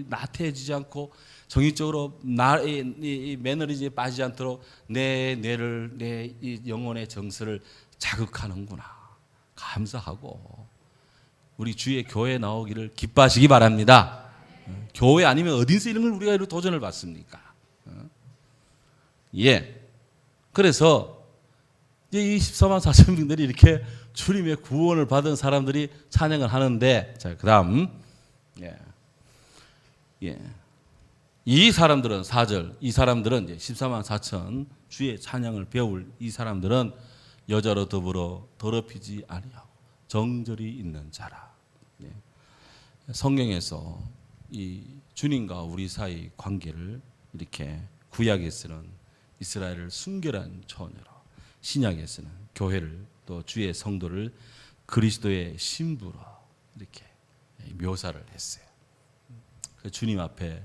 나태해지지 않고 정신적으로 이 매너리즘에 빠지지 않도록 내 뇌를 내 이 영혼의 정서를 자극하는구나. 감사하고 우리 주의 교회 나오기를 기뻐하시기 바랍니다. 교회 아니면 어디서 이런 걸 우리가 도전을 받습니까? 예. 그래서 이 14만 4천 명들이 이렇게 주님의 구원을 받은 사람들이 찬양을 하는데, 자, 그 다음, 이 사람들은 4절, 이 사람들은 이제 14만 4천 주의 찬양을 배울 이 사람들은 여자로 더불어 더럽히지 아니하고 정절이 있는 자라. 성경에서 이 주님과 우리 사이 관계를 이렇게 구약에서는 이스라엘을 순결한 처녀로, 신약에서는 교회를 또 주의 성도를 그리스도의 신부로 이렇게 묘사를 했어요. 주님 앞에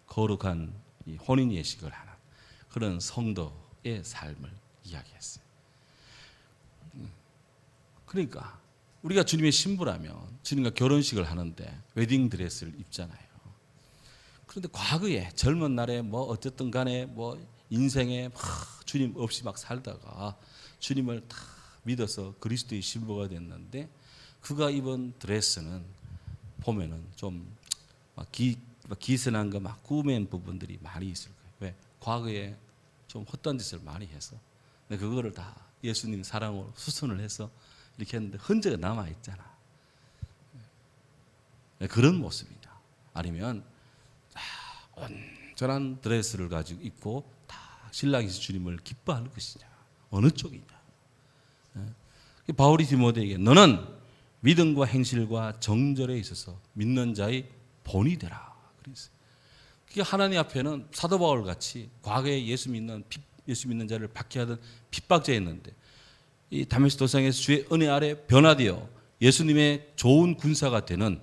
거룩한 혼인 예식을 하는 그런 성도의 삶을 이야기했어요. 그러니까 우리가 주님의 신부라면 주님과 결혼식을 하는데 웨딩 드레스를 입잖아요. 그런데 과거에 젊은 날에 뭐 어쨌든 간에 뭐 인생에 막 주님 없이 막 살다가 주님을 다 믿어서 그리스도의 신부가 됐는데 그가 입은 드레스는 보면은 좀 막 기스난 거 막 꾸맨 부분들이 많이 있을 거예요. 왜? 과거에 좀 헛된 짓을 많이 해서. 근데 그거를 다 예수님 사랑으로 수선을 해서 이렇게 했는데 흔적이 남아 있잖아. 그런 모습이냐? 아니면 온전한 드레스를 가지고 입고 다 신랑이신 주님을 기뻐하는 것이냐? 어느 쪽이냐? 바울이 디모데에게 너는 믿음과 행실과 정절에 있어서 믿는 자의 본이 되라. 그랬어요. 그게 하나님 앞에는 사도 바울 같이 과거에 예수 믿는 자를 박해하던 핍박자였는데 이 다메섹 도상에서 주의 은혜 아래 변화되어 예수님의 좋은 군사가 되는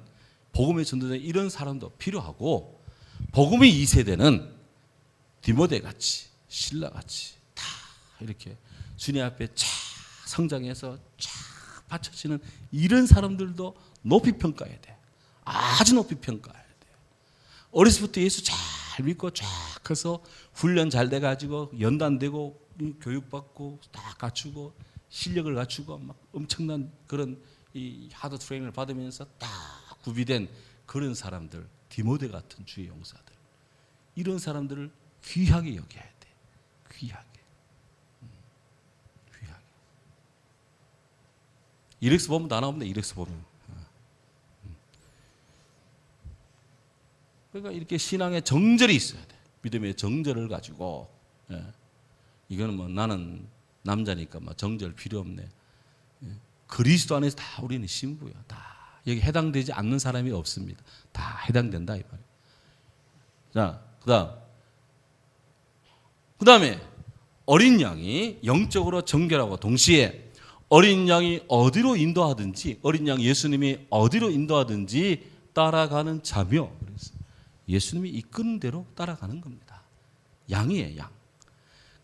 복음의 전도자 이런 사람도 필요하고 복음의 2세대는 디모데 같이 신라 같이 다 이렇게 주님 앞에 쫙 성장해서 쫙 받쳐지는 이런 사람들도 높이 평가해야 돼. 아주 높이 평가해야 돼. 어렸을 때부터 예수 잘 믿고 쫙 커서 훈련 잘 돼가지고 연단되고 교육받고 다 갖추고 실력을 갖추고 막 엄청난 그런 이 하드 트레이닝을 받으면서 딱 구비된 그런 사람들, 디모데 같은 주의 용사들, 이런 사람들을 귀하게 여겨야 돼. 귀하게. 귀하게. 이렉스 보면 다 나옵니다. 이렉스 보면. 그러니까 이렇게 신앙의 정절이 있어야 돼. 믿음의 정절을 가지고, 이거는 뭐 나는 남자니까 뭐 정절 필요 없네. 그리스도 안에서 다 우리는 신부야. 다 여기 해당되지 않는 사람이 없습니다. 다 해당된다 이 말이에요. 자, 그다음에 어린 양이 영적으로 정결하고 동시에 어린 양이 어디로 인도하든지 어린 양 예수님이 어디로 인도하든지 따라가는 자며 그래서 예수님이 이끄는 대로 따라가는 겁니다. 양이에요, 양.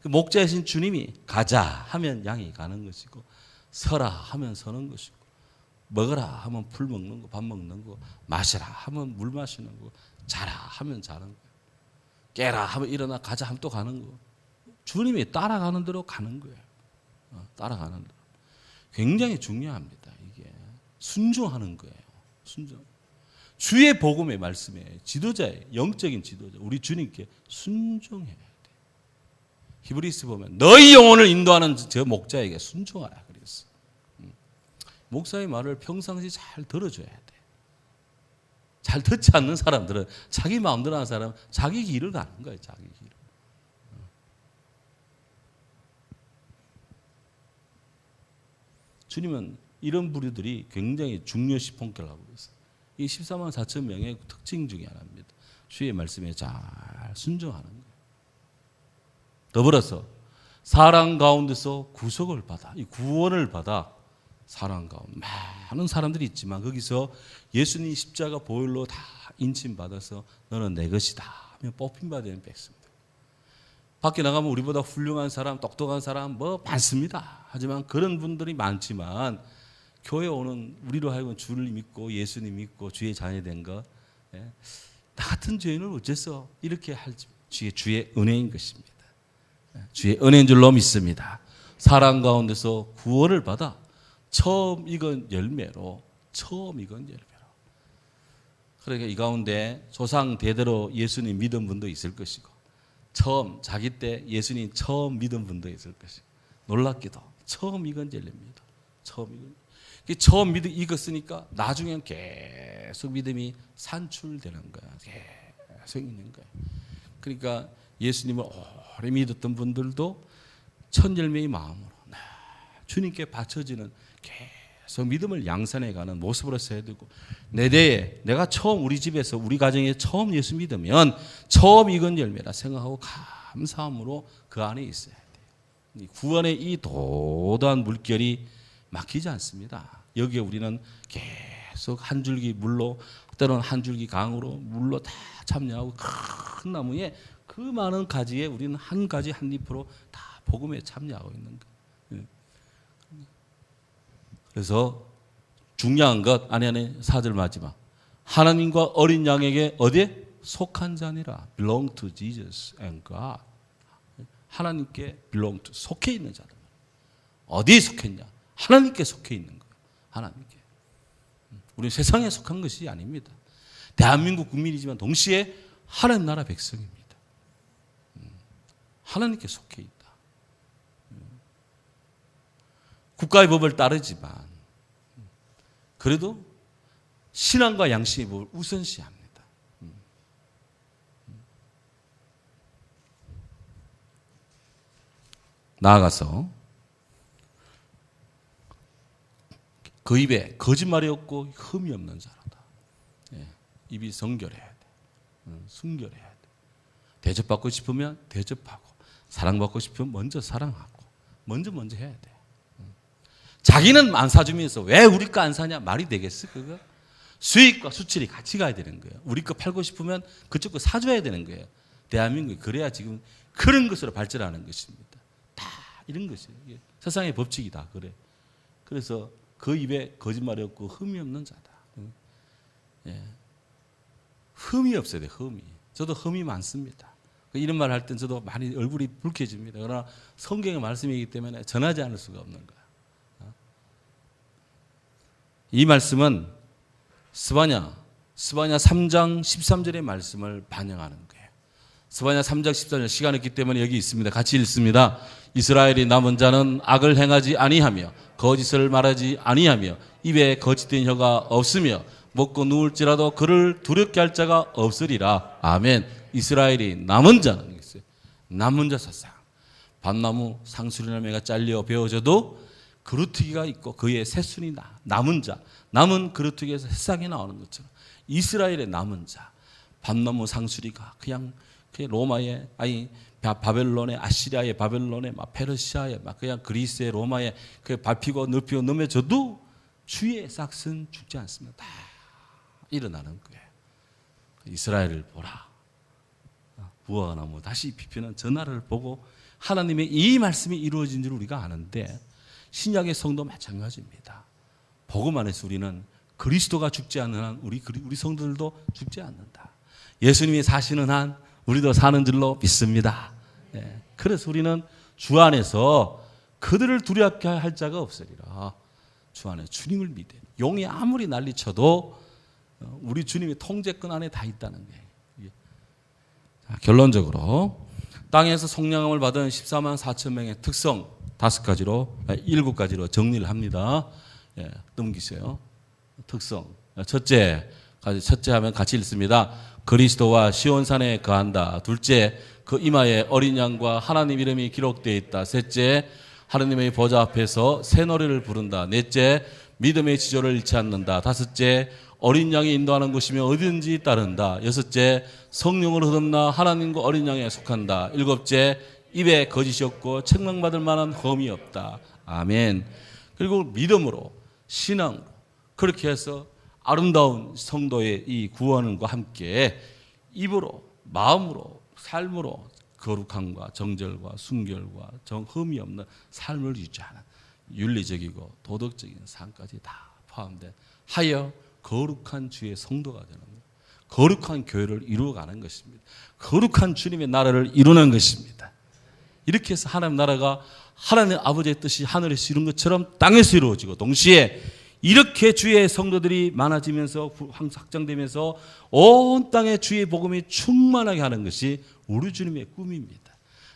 그 목자이신 주님이 가자 하면 양이 가는 것이고 서라 하면 서는 것이고 먹어라 하면 풀 먹는 거, 밥 먹는 거, 마시라 하면 물 마시는 거, 자라 하면 자는 거, 깨라 하면 일어나 가자 하면 또 가는 거. 주님이 따라가는 대로 가는 거예요. 따라가는 대로. 굉장히 중요합니다. 이게 순종하는 거예요. 순종. 주의 복음의 말씀에 지도자의 영적인 지도자 우리 주님께 순종해야 돼. 히브리서 보면 너희 영혼을 인도하는 저 목자에게 순종하라 그랬어. 목사의 말을 평상시 잘 들어줘야 돼. 잘 듣지 않는 사람들은 자기 마음대로 하는 사람은 자기 길을 가는 거예요. 자기 길을. 주님은 이런 부류들이 굉장히 중요시 평가를 하고 있어요. 이 14만 4천 명의 특징 중에 하나입니다. 주의 말씀에 잘 순종하는 거예요. 더불어서 사랑 가운데서 구속을 받아, 이 구원을 받아 사랑 가운데 많은 사람들이 있지만 거기서 예수님 십자가 보혈로 다 인침받아서 너는 내 것이다 하면 뽑힌바 되는 백성들. 밖에 나가면 우리보다 훌륭한 사람, 똑똑한 사람 뭐 많습니다. 하지만 그런 분들이 많지만 교회 오는 우리로 하여금 주를 믿고 예수님 믿고 주의 자녀된 것, 나 같은 죄인을 어째서 이렇게 할지 주의 은혜인 것입니다. 주의 은혜인 줄로 믿습니다. 사랑 가운데서 구원을 받아 처음 익은 열매로 그러니까 이 가운데 조상 대대로 예수님 믿은 분도 있을 것이고 처음 자기 때 예수님 처음 믿은 분도 있을 것이고 놀랍게도 처음 익은 열매입니다. 처음 믿음 익었으니까 나중엔 계속 믿음이 산출되는 거야. 계속 있는 거야. 그러니까 예수님을 오래 믿었던 분들도 첫 열매의 마음으로 주님께 바쳐지는 계속 믿음을 양산해가는 모습으로 써야 되고 내 대에 내가 처음 우리 집에서 우리 가정에 처음 예수 믿으면 처음 익은 열매라 생각하고 감사함으로 그 안에 있어야 돼요. 구원의 이 도도한 물결이 막히지 않습니다. 여기에 우리는 계속 한 줄기 물로 때로는 한 줄기 강으로 물로 다 참여하고 큰 나무에 그 많은 가지에 우리는 한 가지 한 잎으로 다 복음에 참여하고 있는 거예요. 그래서 중요한 것 안에 4절 마지막 하나님과 어린 양에게 어디에 속한 자니라 belong to Jesus and God. 하나님께 belong to 속해 있는 자들. 어디에 속했냐? 하나님께 속해 있는 거예요. 하나님께. 우리는 세상에 속한 것이 아닙니다. 대한민국 국민이지만 동시에 하나님 나라 백성입니다. 하나님께 속해 있다. 국가의 법을 따르지만 그래도 신앙과 양심의 법을 우선시합니다. 나아가서 그 입에 거짓말이 없고 흠이 없는 자로다. 입이 성결해야 돼. 순결해야 돼. 대접받고 싶으면 대접하고 사랑받고 싶으면 먼저 사랑하고 먼저 해야 돼. 자기는 안 사주면서 왜 우리 거 안 사냐 말이 되겠어 그거? 수익과 수출이 같이 가야 되는 거예요. 우리 거 팔고 싶으면 그쪽 거 사줘야 되는 거예요. 대한민국이 그래야 지금 그런 것으로 발전하는 것입니다. 다 이런 것이에요. 세상의 법칙이 다 그래. 그래서 그 입에 거짓말이 없고 흠이 없는 자다. 흠이 없어야 돼. 흠이. 저도 흠이 많습니다. 이런 말 할 땐 저도 많이 얼굴이 붉혀집니다. 그러나 성경의 말씀이기 때문에 전하지 않을 수가 없는 거야. 이 말씀은 스바냐 3장 13절의 말씀을 반영하는 거예요. 스바냐 3장 14절 시간 없기 때문에 여기 있습니다. 같이 읽습니다. 이스라엘이 남은 자는 악을 행하지 아니하며 거짓을 말하지 아니하며 입에 거짓된 혀가 없으며 먹고 누울지라도 그를 두렵게 할 자가 없으리라. 아멘. 이스라엘이 남은 자는 있어요. 남은 자 사상. 밤나무 상수리나무가 잘려 베어져도 그루트기가 있고 그의 새순이 남은 자. 남은 그루트기에서 새싹이 나오는 것처럼 이스라엘의 남은 자. 밤나무 상수리가 그냥 로마의 바벨론의 아시리아의 바벨론의 페르시아의 그냥 그리스의 로마의 그 밟히고 눕히고 넘어져도 주의 싹은 죽지 않습니다. 다 일어나는 거예요. 이스라엘을 보라. 무화과 나무 다시 피피는 전날을 보고 하나님의 이 말씀이 이루어진 줄 우리가 아는데 신약의 성도 마찬가지입니다. 복음 안에서 우리는 그리스도가 죽지 않는 한 우리 성도들도 죽지 않는다. 예수님이 사시는 한 우리도 사는 줄로 믿습니다. 그래서 우리는 주 안에서 그들을 두렵게 할 자가 없으리라. 주 안에 주님을 믿어. 용이 아무리 난리쳐도 우리 주님의 통제권 안에 다 있다는 거예요. 자, 결론적으로 땅에서 속량함을 받은 14만 4천 명의 특성 7가지로 정리를 합니다. 넘기세요. 특성. 첫째 하면 같이 읽습니다. 그리스도와 시온산에 거한다. 둘째, 그 이마에 어린 양과 하나님 이름이 기록되어 있다. 셋째, 하나님의 보좌 앞에서 새 노래를 부른다. 넷째, 믿음의 지조를 잃지 않는다. 다섯째, 어린 양이 인도하는 것이며 어디든지 따른다. 여섯째, 성령을 허dom나 하나님과 어린 양에 속한다. 일곱째, 입에 거짓이 없고 책망받을 만한 험이 없다. 아멘. 그리고 믿음으로, 신앙으로 그렇게 해서 아름다운 성도의 이 구원과 함께 입으로, 마음으로, 삶으로 거룩함과 정절과 순결과 흠이 없는 삶을 유지하는 윤리적이고 도덕적인 삶까지 다 포함된 하여 거룩한 주의 성도가 되는 것, 거룩한 교회를 이루어가는 것입니다. 거룩한 주님의 나라를 이루는 것입니다. 이렇게 해서 하나님 나라가 하나님 아버지의 뜻이 하늘에서 이룬 것처럼 땅에서 이루어지고, 동시에 이렇게 주의 성도들이 많아지면서 확장되면서 온 땅에 주의 복음이 충만하게 하는 것이 우리 주님의 꿈입니다.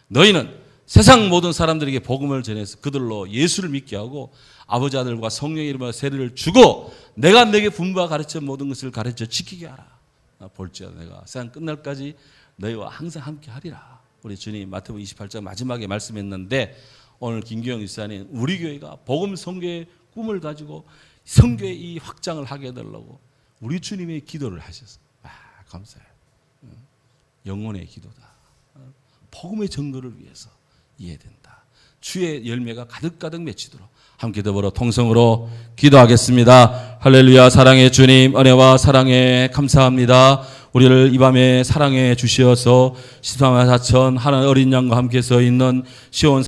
너희는 세상 모든 사람들에게 복음을 전해서 그들로 예수를 믿게 하고 아버지 아들과 성령의 이름으로 세례를 주고 내가 내게 분부와 가르쳐 모든 것을 가르쳐 지키게 하라. 볼지어다 내가 세상 끝날까지 너희와 항상 함께 하리라. 우리 주님 마태복음 28장 마지막에 말씀했는데, 오늘 김기영 집사님 우리 교회가 복음 선교의 꿈을 가지고 선교의 이 확장을 하게 해달라고 우리 주님의 기도를 하셨어요. 감사해요. 영혼의 기도다. 복음의 전도를 위해서 이해된다. 주의 열매가 가득가득 맺히도록 함께 더불어 통성으로 기도하겠습니다. 할렐루야. 사랑의 주님, 은혜와 사랑에 감사합니다. 우리를 이 밤에 사랑해 주시어서 13만 4천 하나님 어린 양과 함께 서 있는 시온